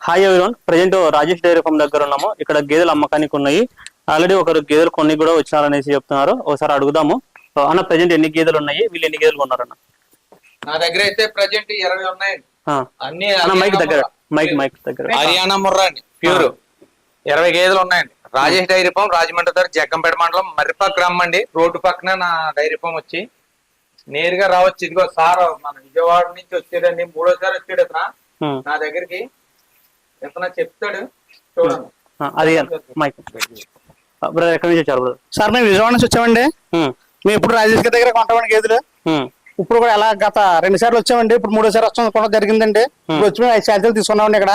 Hi everyone, present Rajesh dairy farm దగ్గర ఉన్నాము. ఇక్కడ గేదెలు అమ్మకానికి ఉన్నాయి. ఆల్రెడీ ఒకరు గేదెలు కొన్ని కూడా వచ్చారనేసి చెప్తున్నారు. ఒకసారి అడుగుదాము. అన్న, ప్రజెంట్ ఎన్ని గేదెలు ఉన్నాయి, వీళ్ళు ఎన్ని గేదెలు కొన్నారన్న? నా దగ్గర అయితే ప్రజెంట్ 20 ఉన్నాయి. అన్ని మైక్ దగ్గర మైక్ దగ్గర హర్యానా ముర్రా అండి, ప్యూర్ 20 గేదెలు ఉన్నాయండి. రాజేష్ డైరీ ఫామ్, రాజమండ్రి దగ్గర జగ్గంపేట మండలం మర్రిపాక్ గ్రామం అండి. రోడ్డు పక్కన నా డైరీ ఫామ్ వచ్చి నేరుగా రావచ్చు. ఇదిగో సార్ మన విజయవాడ నుంచి వచ్చేదండి, 3వ సారి వచ్చాడు ఇతను నా దగ్గరికి. ఇతను చెప్తాడు, చూడండి. అది మైక్ బ్రదర్, ఎక్కడి నుంచి వచ్చారు బ్రదర్? సార్ మేము విజయవాడ నుంచి వచ్చామండి. మేము ఇప్పుడు రాజేష్ గారి దగ్గర కొంటామండి గేదెలు. ఇప్పుడు కూడా ఎలా గత 2 సార్లు వచ్చామండి, ఇప్పుడు 3వ సారి వచ్చాం కొనడం జరిగిందండి. ఇప్పుడు వచ్చి 5 ఛార్జీలు తీసుకున్నామండి. ఇక్కడ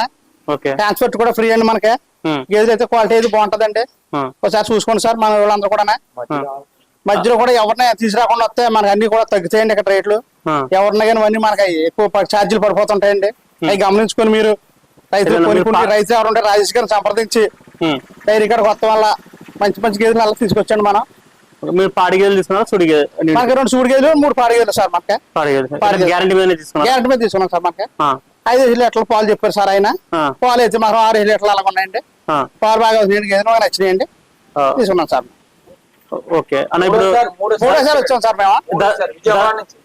ట్రాన్స్పోర్ట్ కూడా ఫ్రీ అండి మనకి. గేదెలు అయితే క్వాలిటీ అయితే బాగుంటదండి. ఒకసారి చూసుకోండి సార్. మన వాళ్ళందరూ కూడా మధ్యలో కూడా ఎవరిని తీసుకురాకుండా వస్తే మనకి అన్ని కూడా తగ్గుతాయండి ఇక్కడ రేట్లు. ఎవరిన కానీ అన్ని మనకి ఎక్కువ ఛార్జీలు పడిపోతుంటాయండి. అవి గమనించుకొని మీరు రైతులు రైతు ఎవరు ఉంటే రాజేష్ గారిని సంప్రదించి డైరీ కాడ కొత్త వల్ల మంచి మంచి గేదెలు అలా తీసుకొచ్చాండి మనం. మీరు పాడి గేదెలు తీసుకున్నారా, సుడి గేదెలు? మనకి 2 సూడి గేదెలు, 3 పాడి గేదెలు సార్. మనకి గ్యారంటీ మీద తీసుకున్నాం సార్. మనకి 5 లీటర్ల పాలు చెప్పారు సార్ ఆయన. పాలు అయితే మాకు 6 లీటర్లు అలా ఉన్నాయండి. పాలు బాగా అవుతున్నాయండి, గేదెలు బాగా నచ్చినాయండి, తీసుకున్నాం సార్. ఓకే అన్న, ఇప్పుడు 3వ సారి వచ్చాం సార్ మేము.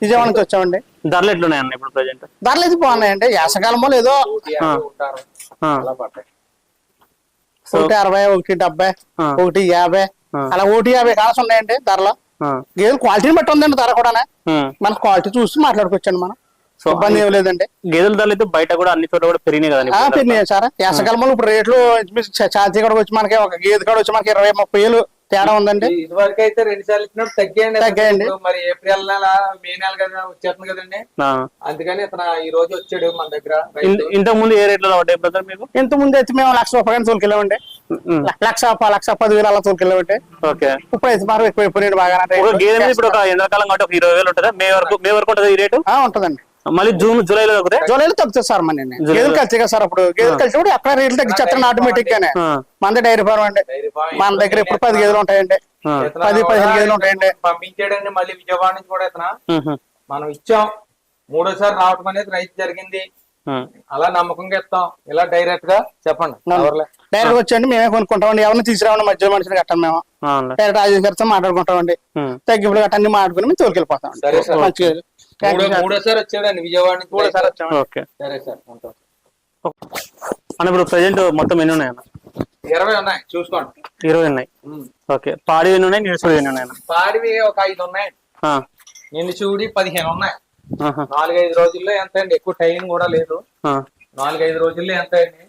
విజయవాడ నుంచి వచ్చామండి. ధరలు ఎట్లున్నాయన్న ఇప్పుడు ప్రజెంట్? ధరలు అయితే బాగున్నాయండి. యాసకాలమో లేదో 160, 170, 150 అలా 150 కాల్స్ ఉన్నాయండి ధరలు. గేదెలు క్వాలిటీని బట్టి ఉందండి ధర కూడా. మన క్వాలిటీ చూసి మాట్లాడుకోవచ్చండి మనం, ఇబ్బంది ఏం లేదండి. గేదెల ధరలు అయితే బయట కూడా అన్ని చోట్ల కూడా పెరిగినాయి కదండి? పెరిగినాయి సార్. యాసకాలంలో ఇప్పుడు రేట్లు ఛార్జీ కూడా వచ్చి మనకి ఒక గేదె కూడా వచ్చి మనకి 20-30 వేలు తేడా ఉందండి. ఇదివరకు అయితే 2 సార్లు ఇచ్చినప్పుడు తగ్గాయండి. మరి ఏప్రిల్ నెల, మే నెల కదా వచ్చేస్తుంది కదండి. అందుకని ఇతను ఈ రోజు వచ్చాడు మన దగ్గర. ఇంతకు ముందు ఏ రేట్లో పడ్డాయి బ్రదర్ మీకు? ఇంత ముందు అయితే మేము 1,00,000 రూపాయలు తోలుకెళ్ళామండి. 1,10,000 అలా తోలుకెళ్ళామండి. ఓకే, ఇప్పుడు అయితే మాకు ఎక్కువైపోయినాడు బాగా. గేదె మీద ఇప్పుడు ఒక ఎండాకాలం కాబట్టి ఒక 20,000 ఉంటుందా? మే వరకు ఉంటుంది ఈ రేటు? ఉంటుందండి. మళ్ళీ జూలైలో తగ్గుతాయి. జూలైలో తగ్గుతుంది సార్. మన గేదెలు కలిసి కదా సార్. అప్పుడు గేదెలు కలిసి కూడా ఎక్కడ రేట్లు తగ్గించేస్తాను ఆటోమేటిక్ గానే. మన డైరీ ఫార్మ్ అండి. మన దగ్గర ఇప్పుడు 10 గేదెలు ఉంటాయండి, 10-15 గేదెలు ఉంటాయండి. పంపించాడండి మళ్ళీ విజయవాడ నుంచి కూడా ఇతను. మనం ఇచ్చాం. 3వ సారి రావటం అనేది రైతు జరిగింది. అలా నమ్మకంగా ఇస్తాం. ఇలా డైరెక్ట్ గా చెప్పండి. డైరెక్ట్ వచ్చండి, మేమే కొనుక్కుంటామండి. ఎవరిని తీసుకురావండి, మధ్య మనిషిని కట్టండి. మేము డైరెక్ట్ రాజేష్ గారితో మాట్లాడుకుంటామండి. తగ్గింపులు గట్ట అన్ని మాట్లాడుకుని మేము తోలుకెళ్ళిపోతాం. 3వ సారి వచ్చాడండి విజయవాడ నుంచి. 3వ సారి వచ్చాము. ఓకే సరే సార్. అన్న, ఇప్పుడు ప్రజెంట్ మొత్తం ఎన్ని ఉన్నాయి అన్న? 20 ఉన్నాయి, చూసుకోండి. 20 ఉన్నాయి. ఓకే, పాడి ఎన్ని ఉన్నాయి, నీళ్ళు చూడి ఎన్ని ఉన్నాయి? పాడివి ఒక 5 ఉన్నాయి, నిన్ను చూడి 15 ఉన్నాయి. 4-5 రోజుల్లో ఎంత అండి, ఎక్కువ టైం కూడా లేదు. 4-5 రోజుల్లో ఎంత అండి.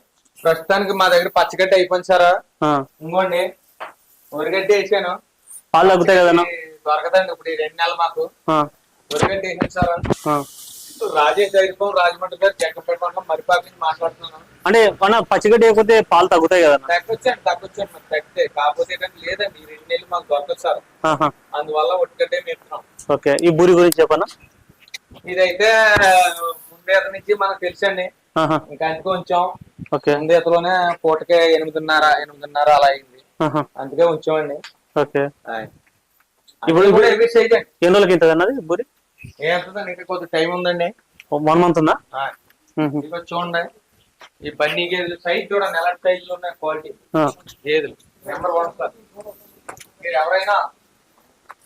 ప్రస్తుతానికి మా దగ్గర పచ్చగడ్డి అయిపోయింది సారా. ఇంకోండి వరిగడ్డి వేసాను. పాలు తగ్గుతాయి కదన్నా? దొరకదండి ఇప్పుడు ఈ 2 నెలలు మాకు. వరిగడ్డి వేసాను సారా. రాజేష్ డైరీ ఫామ్, రాజమండ్రి గారు జగ్గంపేట మండలం మర్రిపాక్ నుంచి మాట్లాడుతున్నాను. అంటే మన పచ్చిగడ్డి వేయకపోతే పాలు తగ్గుతాయి కదా? తగ్గొచ్చండి మరి తగ్గితే. కాకపోతే కానీ లేదండి, ఈ 2 నెలలు మాకు దొరకదు సార్. అందువల్ల ఒట్టుగడ్డే మేపుతున్నాం. ఓకే, ఈ బూరి గురించి చెప్పనా? ఇదైతే ముందేత నుంచి మనకు తెలుసండి. ఇంకా అందుకే ఉంచాం. ముందేతలోనే పూటకే 8:30 అలా అయింది, అందుకే ఉంచామండి. ఓకే, ఇప్పుడు ఎన్ని రోజులకి ఇంత అన్నది బూరి? ఏంటంటే ఇంకా కొద్ది టైం ఉందండి. 1 మంత్ ఉందా? ఇక చూడండి, ఈ బండి గేదెలు సైజ్ చూడండి ఎలా సైజులు ఉన్నాయి. క్వాలిటీ గేదెలు నెంబర్ 1 సార్. మీరు ఎవరైనా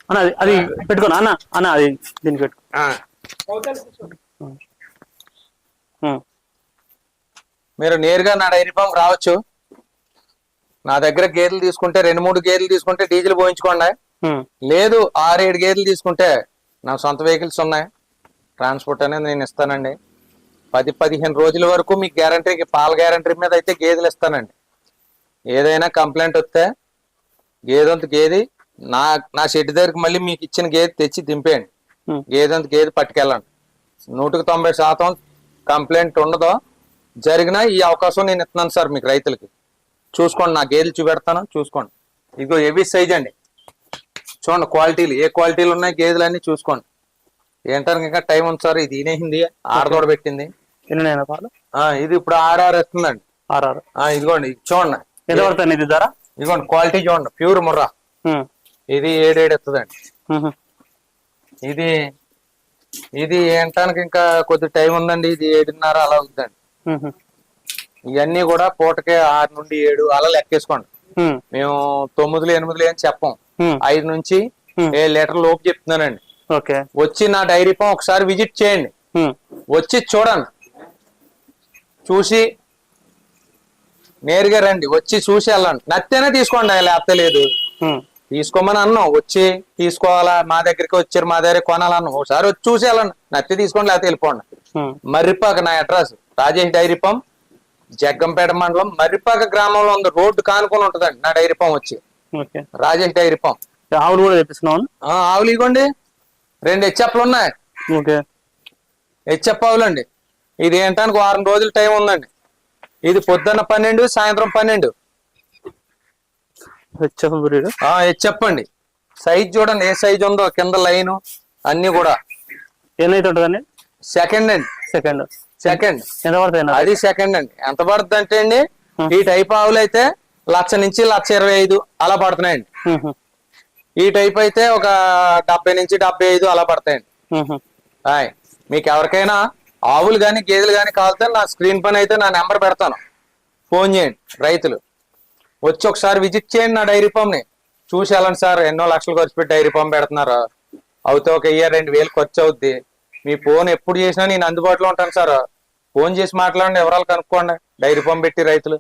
అన్న అది పెట్టుకోనా అన్న అది దీనికి పెట్టు. మీరు నేరుగా నా డైరీ ఫామ్ రావచ్చు. నా దగ్గర గేదెలు తీసుకుంటే 2-3 గేదెలు తీసుకుంటే డీజిల్ పోయించుకోండి. లేదు 6-7 గేదెలు తీసుకుంటే నా సొంత వెహికల్స్ ఉన్నాయి. ట్రాన్స్పోర్ట్ అనేది నేను ఇస్తానండి. 10-15 రోజుల వరకు మీకు గ్యారంటీకి, పాల గ్యారంటీ మీద అయితే గేదెలు ఇస్తానండి. ఏదైనా కంప్లైంట్ వస్తే గేది నా షెడ్ దగ్గరికి మళ్ళీ మీకు ఇచ్చిన గేదె తెచ్చి దింపేయండి. గేదె పట్టుకెళ్ళండి. 190% కంప్లైంట్ ఉండదో జరిగినా ఈ అవకాశం నేను ఇస్తున్నాను సార్ మీకు రైతులకి. చూసుకోండి, నా గేదెలు చూపెడతాను, చూసుకోండి. ఇదిగో హెవీ సైజ్ అండి. చూడండి క్వాలిటీలు, ఏ క్వాలిటీలు ఉన్నాయి గేదెలు అన్ని చూసుకోండి. ఏంటానికి ఇంకా టైం ఉంది సార్. ఇది ఈనేసింది, ఆడదోడ పెట్టింది. ఇది ఇప్పుడు 6 ఇస్తుందండి. 6. ఇదిగోండి, ఇది చూడండి ఎంత పడుతుంది ఇది ధర? ఇదిగోండి క్వాలిటీ చూడండి, ప్యూర్ ముర్రా. ఇది 7 ఇస్తుందండి. ఇది ఏంటానికి ఇంకా కొద్ది టైం ఉందండి. ఇది 7:30 అలా అవుతుందండి. ఇవన్నీ కూడా పూటకే 6 నుండి 7 అలా లెక్కేసుకోండి. మేము 9, 8 ఏం చెప్పం, 5 నుంచి 7 లీటర్ల లోపు చెప్తున్నానండి. ఓకే, వచ్చి నా డైరీ ఫామ్ ఒకసారి విజిట్ చేయండి, వచ్చి చూడండి, చూసి నేరుగా రండి, వచ్చి చూసి వెళ్ళండి. నత్తేనే తీసుకోండి, లేకపోతే లేదు. తీసుకోమని అన్నాం, వచ్చి తీసుకోవాలా, మా దగ్గరికి వచ్చారు, మా దగ్గర కొనాలన్నాం, ఒకసారి వచ్చి చూసి వెళ్ళండి. నత్తి తీసుకోండి, లేకపోతే వెళ్ళిపోండి. మర్రిపాక నా address, Rajesh dairy farm, Jaggampeta మండలం, మర్రిపాక గ్రామంలో ఉంది, రోడ్డు కానుకొని ఉంటదండి నా డైరీ ఫామ్ వచ్చి, రాజేష్ డైరీ ఫామ్. ఆవులు కూడా తెప్పిస్తున్నాం. ఆవులు ఇవ్వండి, 2 హెచ్ఎఫ్లు ఉన్నాయి. హెచ్ఎఫ్ ఆవులండి. ఇది ఏంటానికి 1 వారం రోజులు టైం ఉందండి. ఇది పొద్దున్న 12, సాయంత్రం 12. హెచ్ఎఫ్ అండి. సైజ్ చూడండి ఏ సైజ్ ఉందో, కింద లైన్ అన్ని కూడా. ఎన్నైతే ఉంటుందండి? సెకండ్ అండి. సెకండ్ ఎంత పడుతుంది? అది సెకండ్ అండి. ఎంత పడుతుంది అంటే అండి, ఈ టైప్ ఆవులు అయితే 1,00,000 నుంచి 1,25,000 అలా పడుతున్నాయండి. ఈ టైప్ అయితే ఒక 70 నుంచి 75 అలా పడతాయండి. మీకు ఎవరికైనా ఆవులు కానీ గేదెలు కానీ కావాలంటే నా స్క్రీన్ పైన అయితే నా నెంబర్ పెడతాను, ఫోన్ చేయండి. రైతులు వచ్చి ఒకసారి విజిట్ చేయండి నా డైరీ ఫామ్ ని, చూసి వెళ్ళండి. సార్ ఎన్నో లక్షలు ఖర్చు పెట్టి డైరీ ఫామ్ పెడుతున్నారు, అవుతే ఒక 1,000-2,000 ఖర్చు అవుద్ది. మీ ఫోన్ ఎప్పుడు చేసినా నేను అందుబాటులో ఉంటాను సార్, ఫోన్ చేసి మాట్లాడండి, వివరాలు కనుక్కోండి. డైరీ ఫామ్ పెట్టి రైతులు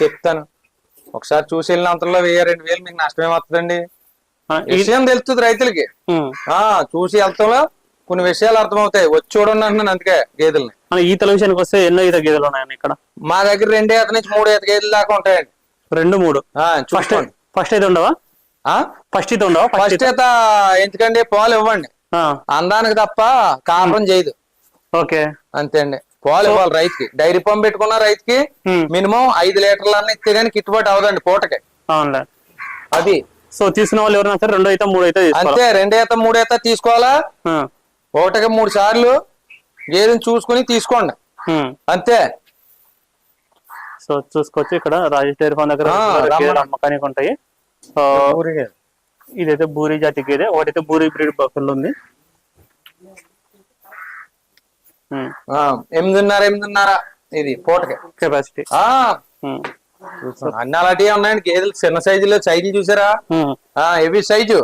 చెప్తాను. ఒకసారి చూసి వెళ్ళినంతలో 1,000-2,000 మీకు నష్టమేమవుతుందండి. విషయం తెలుస్తుంది రైతులకి. చూసి వెళ్తాలో కొన్ని విషయాలు అర్థమవుతాయి. వచ్చి చూడండి అంటున్నాను అందుకే గేదెల్ని. ఈతల విషయానికి వస్తే ఎన్నో ఈత గేదెలు ఉన్నాయండి ఇక్కడ? మా దగ్గర 2 ఈత నుంచి 3 ఈత గేదెలు దాకా ఉంటాయండి. 2, 3 చూసుకోండి. ఫస్ట్ అయితే ఉండవా? ఫస్ట్ ఈత ఉండవా? ఫస్ట్ ఈత ఎందుకండి, పాలు ఇవ్వండి, అందానికి తప్ప కాపురం చేయదు. ఓకే, అంతే అండి. పాలు ఇవ్వాలి రైతుకి. డైరీ ఫామ్ పెట్టుకున్న రైతుకి మినిమం 5 లీటర్లన్నా ఇస్తే గానీ గిట్టుబాటు అవదండి పూటకి. అవునులే. అది సో తీసుకున్న వాళ్ళు ఎవరైనా సరే 2 ఈత 3 ఈత అంతే, 2 ఈత 3 ఈత తీసుకోవాలా. పూటకి 3 సార్లు గేదెని చూసుకుని తీసుకోండి, అంతే. సో చూసుకోవచ్చు, ఇక్కడ రాజేష్ డైరీ ఫామ్ దగ్గర అమ్మకానికి ఉంటాయి. ఇదైతే బూరి జాతి గేదె, ఒకటైతే బూరి బ్రీడ్ బఫెల్ ఉంది. 8.5 ఇది పూటకి కెపాసిటీ. అన్ని అలాంటివి ఉన్నాయండి గేదెలు. చిన్న సైజులో సైజులు చూసారా, హెవీ సైజు.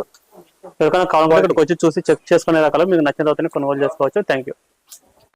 ఎవరికైనా కావాలంటే ఇక్కడికి వచ్చి చూసి చెక్ చేసుకునే రకాలు మీకు నచ్చిన తర్వాత కొనుగోలు చేసుకోవచ్చు. Thank you.